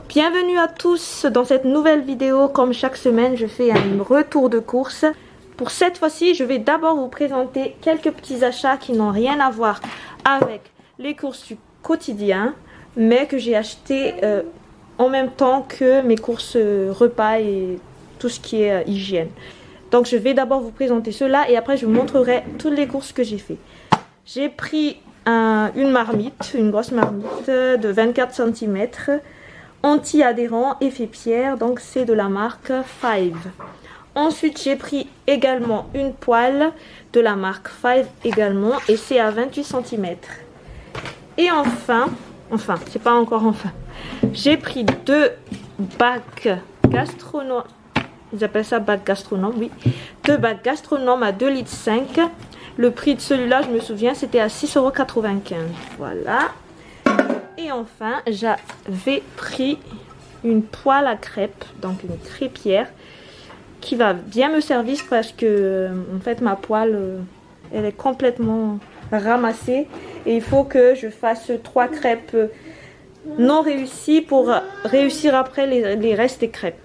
Bienvenue à tous dans cette nouvelle vidéo. Comme chaque semaine, je fais un retour de course. Pour cette fois-ci, je vais d'abord vous présenter quelques petits achats qui n'ont rien à voir avec les courses du quotidien, mais que j'ai acheté en même temps que mes courses repas et tout ce qui est hygiène. Donc je vais d'abord vous présenter cela et après je vous montrerai toutes les courses que j'ai fait. J'ai pris une marmite, une grosse marmite de 24 cm. Anti-adhérent, effet pierre, donc c'est de la marque Five. Ensuite j'ai pris également une poêle de la marque Five également et c'est à 28 cm. Et enfin, c'est pas encore enfin, j'ai pris deux bacs gastronomes, ils appellent ça bac gastronome, oui, deux bacs gastronomes à 2,5 litres. Le prix de celui-là, je me souviens, c'était à 6,95 €. Voilà. Et enfin, j'avais pris une poêle à crêpes, donc une crêpière, qui va bien me servir parce que, en fait, ma poêle, elle est complètement ramassée. Et il faut que je fasse 3 crêpes non réussies pour réussir après les restes des crêpes.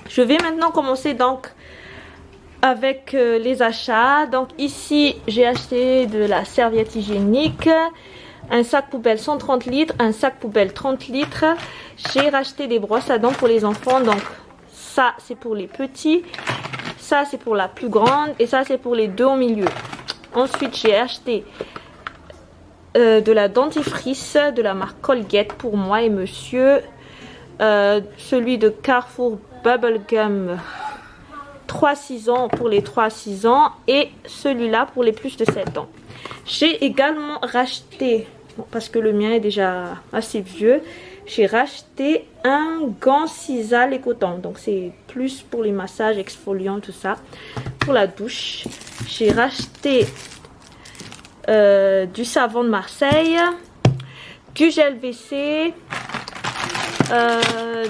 Je vais maintenant commencer donc avec les achats. Donc ici, j'ai acheté de la serviette hygiénique, un sac poubelle 130 litres, un sac poubelle 30 litres. J'ai racheté des brosses à dents pour les enfants. Donc ça c'est pour les petits, ça c'est pour la plus grande et ça c'est pour les deux au milieu. Ensuite j'ai acheté de la dentifrice de la marque Colgate pour moi et monsieur. Celui de Carrefour Bubblegum 3-6 ans pour les 3-6 ans et celui-là pour les plus de 7 ans. J'ai également racheté, parce que le mien est déjà assez vieux, j'ai racheté un gant Sisal et coton. Donc c'est plus pour les massages exfoliants, tout ça. Pour la douche, j'ai racheté du savon de Marseille, du gel WC,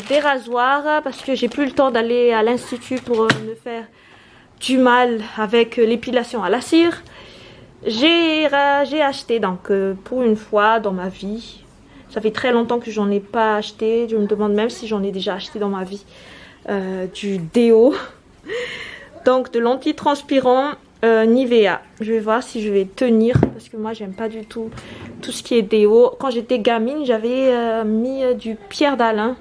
des rasoirs, parce que j'ai plus le temps d'aller à l'institut pour me faire du mal avec l'épilation à la cire. J'ai acheté donc pour une fois dans ma vie, ça fait très longtemps que j'en ai pas acheté, je me demande même si j'en ai déjà acheté dans ma vie, du déo, donc de l'antitranspirant Nivea. Je vais voir si je vais tenir parce que moi j'aime pas du tout ce qui est déo. Quand j'étais gamine, j'avais mis du Pierre d'Alain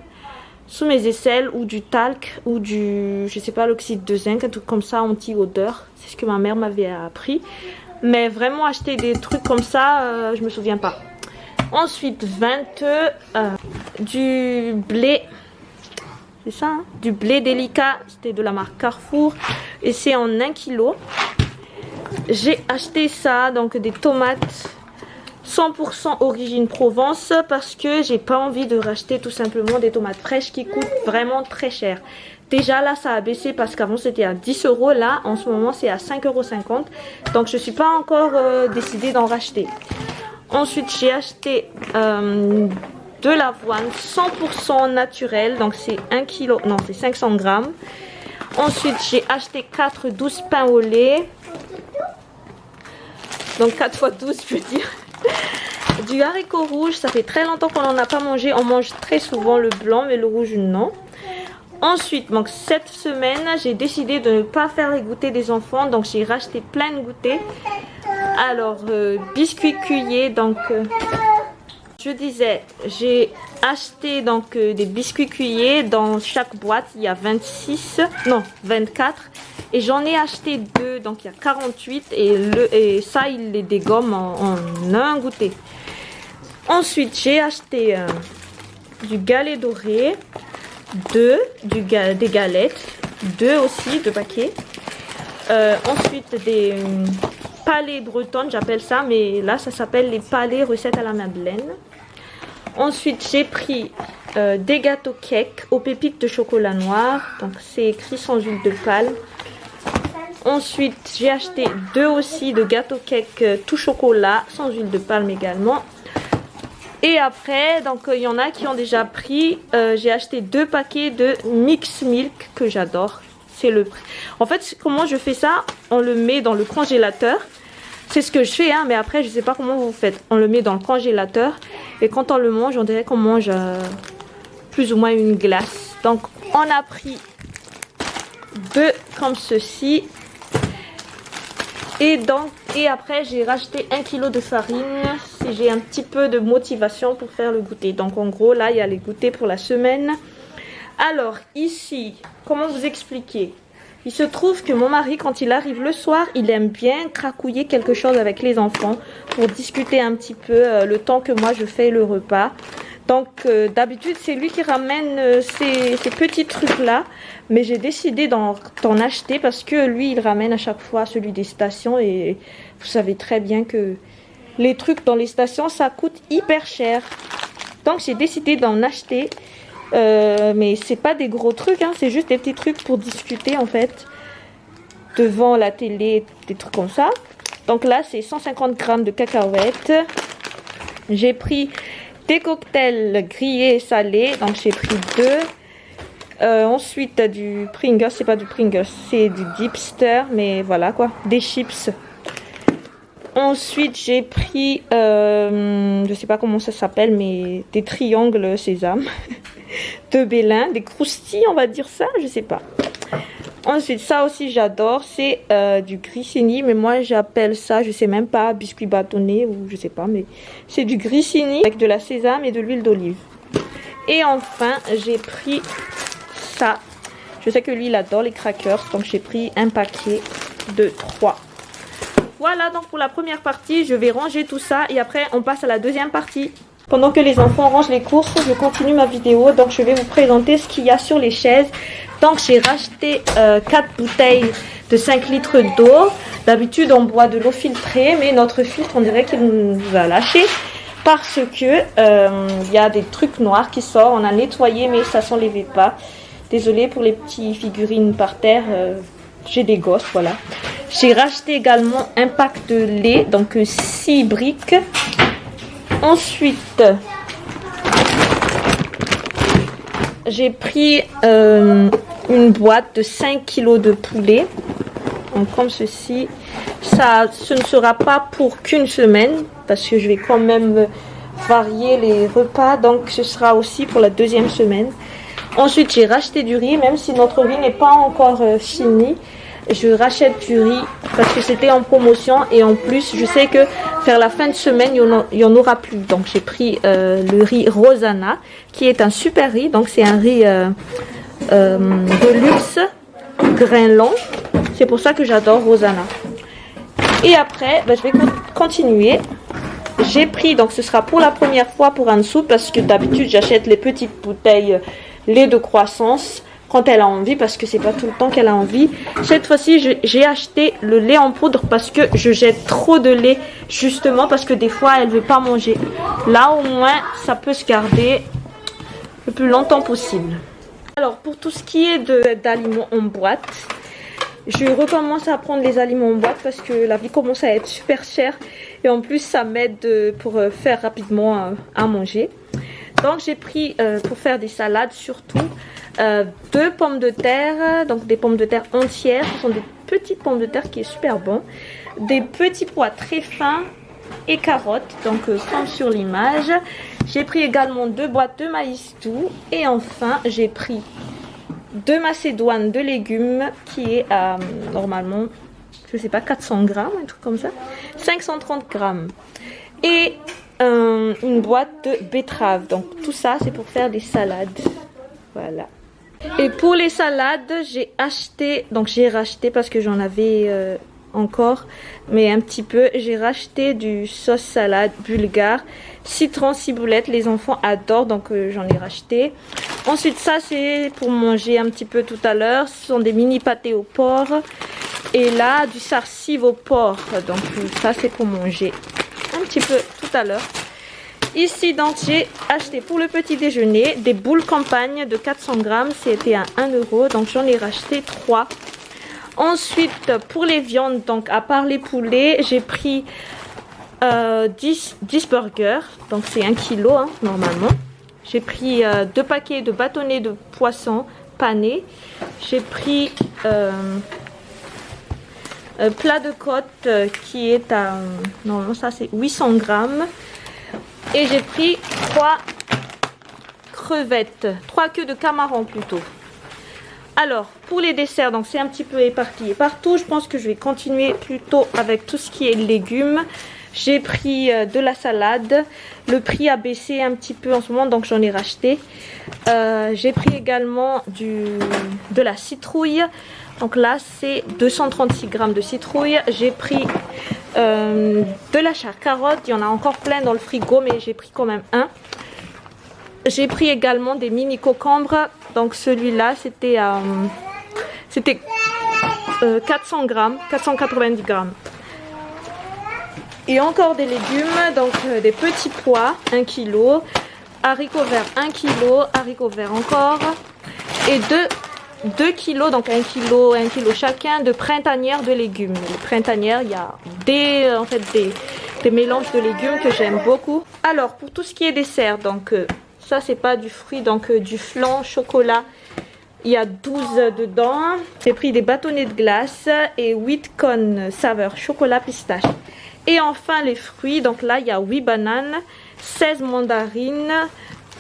sous mes aisselles ou du talc ou du, je sais pas, l'oxyde de zinc, un truc comme ça anti-odeur. C'est ce que ma mère m'avait appris. Mais vraiment acheter des trucs comme ça, je me souviens pas. Ensuite, du blé. C'est ça, hein? Du blé délicat. C'était de la marque Carrefour. Et c'est en 1 kg. J'ai acheté ça, donc des tomates 100% origine Provence. Parce que j'ai pas envie de racheter tout simplement des tomates fraîches qui coûtent vraiment très cher. Déjà là ça a baissé parce qu'avant c'était à 10 €, là en ce moment c'est à 5,50 €. Donc je suis pas encore décidée d'en racheter. Ensuite j'ai acheté de l'avoine 100% naturelle, donc c'est 1 kg, non c'est 500 grammes. Ensuite j'ai acheté 4 12 pains au lait, donc 4 x 12 je veux dire. Du haricot rouge, ça fait très longtemps qu'on n'en a pas mangé, on mange très souvent le blanc mais le rouge non. Ensuite, donc cette semaine, j'ai décidé de ne pas faire les goûters des enfants. Donc j'ai racheté plein de goûters. Alors, biscuits cuillés. Donc, je disais, j'ai acheté donc des biscuits cuillés. Dans chaque boîte, il y a 24. Et j'en ai acheté 2. Donc il y a 48. Et ça, il les dégomme en un goûter. Ensuite, j'ai acheté du galet doré. Des galettes, 2 aussi, 2 paquets. Ensuite des palais bretonnes, j'appelle ça, mais là ça s'appelle les palais recettes à la madeleine. Ensuite j'ai pris des gâteaux cake aux pépites de chocolat noir, donc c'est écrit sans huile de palme. Ensuite j'ai acheté 2 aussi de gâteaux cake tout chocolat sans huile de palme également. Et après, donc il y en a qui ont déjà pris, j'ai acheté 2 paquets de mix milk que j'adore. C'est le prix. En fait, comment je fais ça? On le met dans le congélateur. C'est ce que je fais, hein, mais après, je sais pas comment vous faites. On le met dans le congélateur et quand on le mange, on dirait qu'on mange plus ou moins une glace. Donc on a pris 2 comme ceci. Et après j'ai racheté 1 kg de farine si j'ai un petit peu de motivation pour faire le goûter. Donc en gros là il y a les goûters pour la semaine. Alors ici, comment vous expliquer? Il se trouve que mon mari, quand il arrive le soir, il aime bien cracouiller quelque chose avec les enfants pour discuter un petit peu le temps que moi je fais le repas. Donc d'habitude c'est lui qui ramène ces petits trucs là, mais j'ai décidé d'en acheter parce que lui il ramène à chaque fois celui des stations et vous savez très bien que les trucs dans les stations ça coûte hyper cher. Donc j'ai décidé d'en acheter, mais c'est pas des gros trucs, hein, c'est juste des petits trucs pour discuter en fait devant la télé, des trucs comme ça. Donc là c'est 150 g de cacahuètes. J'ai pris des cocktails grillés et salés, donc j'ai pris 2. Ensuite du Pringles, c'est pas du Pringles, c'est du Dipster, mais voilà quoi, des chips. Ensuite j'ai pris, je sais pas comment ça s'appelle, mais des triangles sésame, de Bélin, des croustilles on va dire ça, je sais pas. Ensuite ça aussi j'adore, c'est du grissini, mais moi j'appelle ça, je sais même pas, biscuit bâtonné ou je sais pas, mais c'est du grissini avec de la sésame et de l'huile d'olive. Et enfin j'ai pris ça, je sais que lui il adore les crackers, donc j'ai pris un paquet de 3. Voilà donc pour la première partie, je vais ranger tout ça et après on passe à la deuxième partie. Pendant que les enfants rangent les courses, je continue ma vidéo, donc je vais vous présenter ce qu'il y a sur les chaises. Donc j'ai racheté 4 bouteilles de 5 litres d'eau. D'habitude on boit de l'eau filtrée, mais notre filtre on dirait qu'il nous a lâché parce que il y a des trucs noirs qui sortent. On a nettoyé mais ça s'enlevait pas. Désolée pour les petites figurines par terre, j'ai des gosses, voilà. J'ai racheté également un pack de lait, donc 6 briques. Ensuite, j'ai pris une boîte de 5 kg de poulet. Donc comme ceci. Ce ne sera pas pour qu'une semaine, parce que je vais quand même varier les repas. Donc ce sera aussi pour la deuxième semaine. Ensuite, j'ai racheté du riz, même si notre riz n'est pas encore fini. Je rachète du riz parce que c'était en promotion et en plus je sais que vers la fin de semaine il y en aura plus. Donc j'ai pris le riz Rosanna qui est un super riz. Donc c'est un riz de luxe, grain long. C'est pour ça que j'adore Rosanna. Et après je vais continuer. J'ai pris, donc ce sera pour la première fois pour un soupe parce que d'habitude j'achète les petites bouteilles lait de croissance quand elle a envie, parce que c'est pas tout le temps qu'elle a envie. Cette fois-ci j'ai acheté le lait en poudre parce que je jette trop de lait, justement parce que des fois elle veut pas manger. Là au moins ça peut se garder le plus longtemps possible. Alors pour tout ce qui est d'aliments en boîte, je recommence à prendre les aliments en boîte parce que la vie commence à être super chère et en plus ça m'aide pour faire rapidement à manger. Donc j'ai pris pour faire des salades surtout 2 pommes de terre, donc des pommes de terre entières, ce sont des petites pommes de terre qui est super bon, des petits pois très fins et carottes, donc comme sur l'image. J'ai pris également 2 boîtes de maïs doux et enfin j'ai pris 2 macédoines de légumes qui est à normalement, je sais pas, 400 grammes, un truc comme ça, 530 grammes et une boîte de betteraves. Donc tout ça c'est pour faire des salades, voilà. Et pour les salades j'ai racheté parce que j'en avais encore, mais un petit peu, j'ai racheté du sauce salade bulgare, citron, ciboulette, les enfants adorent, donc j'en ai racheté. Ensuite ça c'est pour manger un petit peu tout à l'heure, ce sont des mini pâtés au porc et là du sarsive au porc, donc ça c'est pour manger un petit peu tout à l'heure. Ici donc j'ai acheté pour le petit déjeuner des boules campagne de 400 grammes, c'était à 1 €, donc j'en ai racheté 3. Ensuite pour les viandes, donc à part les poulets, j'ai pris 10 burgers, donc c'est 1 kg hein, normalement. J'ai pris 2 paquets de bâtonnets de poisson pané. J'ai pris plat de côte qui est à, normalement ça c'est 800 grammes. Et j'ai pris 3 crevettes, 3 queues de camarons plutôt. Alors, pour les desserts, donc c'est un petit peu éparpillé partout. Je pense que je vais continuer plutôt avec tout ce qui est légumes. J'ai pris de la salade. Le prix a baissé un petit peu en ce moment, donc j'en ai racheté. J'ai pris également de la citrouille. Donc là, c'est 236 grammes de citrouille. J'ai pris de la carotte. Il y en a encore plein dans le frigo, mais j'ai pris quand même un. J'ai pris également des mini cocombres. Donc celui-là, c'était 400 grammes, 490 grammes. Et encore des légumes, donc des petits pois, 1 kg. Haricots verts, 1 kg. Haricots verts encore. Et 2 kg, donc 1 kg chacun de printanières de légumes. Les printanières, il y a des mélanges de légumes que j'aime beaucoup. Alors, pour tout ce qui est dessert, donc ça c'est pas du fruit, donc du flan chocolat. Il y a 12 dedans. J'ai pris des bâtonnets de glace et 8 cônes saveur chocolat pistache. Et enfin les fruits, donc là il y a 8 bananes, 16 mandarines,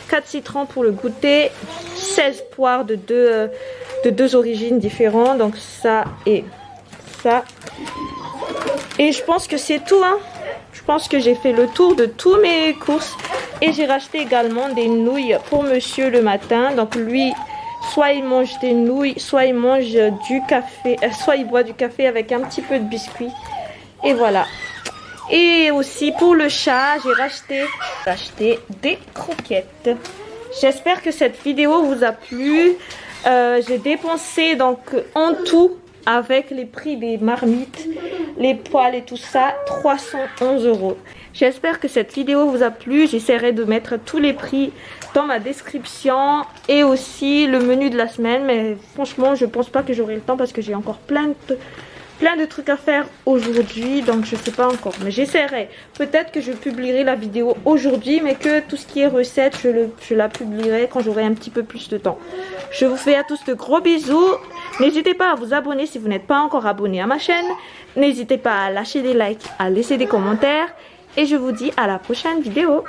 4 citrons pour le goûter, 16 poires de deux origines différentes, donc ça et ça. Et je pense que c'est tout, hein. Je pense que j'ai fait le tour de tous mes courses. Et j'ai racheté également des nouilles pour monsieur le matin. Donc lui, soit il mange des nouilles, soit il mange du café, soit il boit du café avec un petit peu de biscuit. Et voilà. Et aussi pour le chat, j'ai racheté des croquettes. J'espère que cette vidéo vous a plu. J'ai dépensé donc en tout, avec les prix des marmites, les poêles et tout ça, 311 €. J'espère que cette vidéo vous a plu. J'essaierai de mettre tous les prix dans ma description et aussi le menu de la semaine. Mais franchement, je pense pas que j'aurai le temps parce que j'ai encore plein de trucs à faire aujourd'hui. Donc je sais pas encore. Mais j'essaierai. Peut-être que je publierai la vidéo aujourd'hui. Mais que tout ce qui est recette, je la publierai quand j'aurai un petit peu plus de temps. Je vous fais à tous de gros bisous. N'hésitez pas à vous abonner si vous n'êtes pas encore abonné à ma chaîne. N'hésitez pas à lâcher des likes, à laisser des commentaires. Et je vous dis à la prochaine vidéo.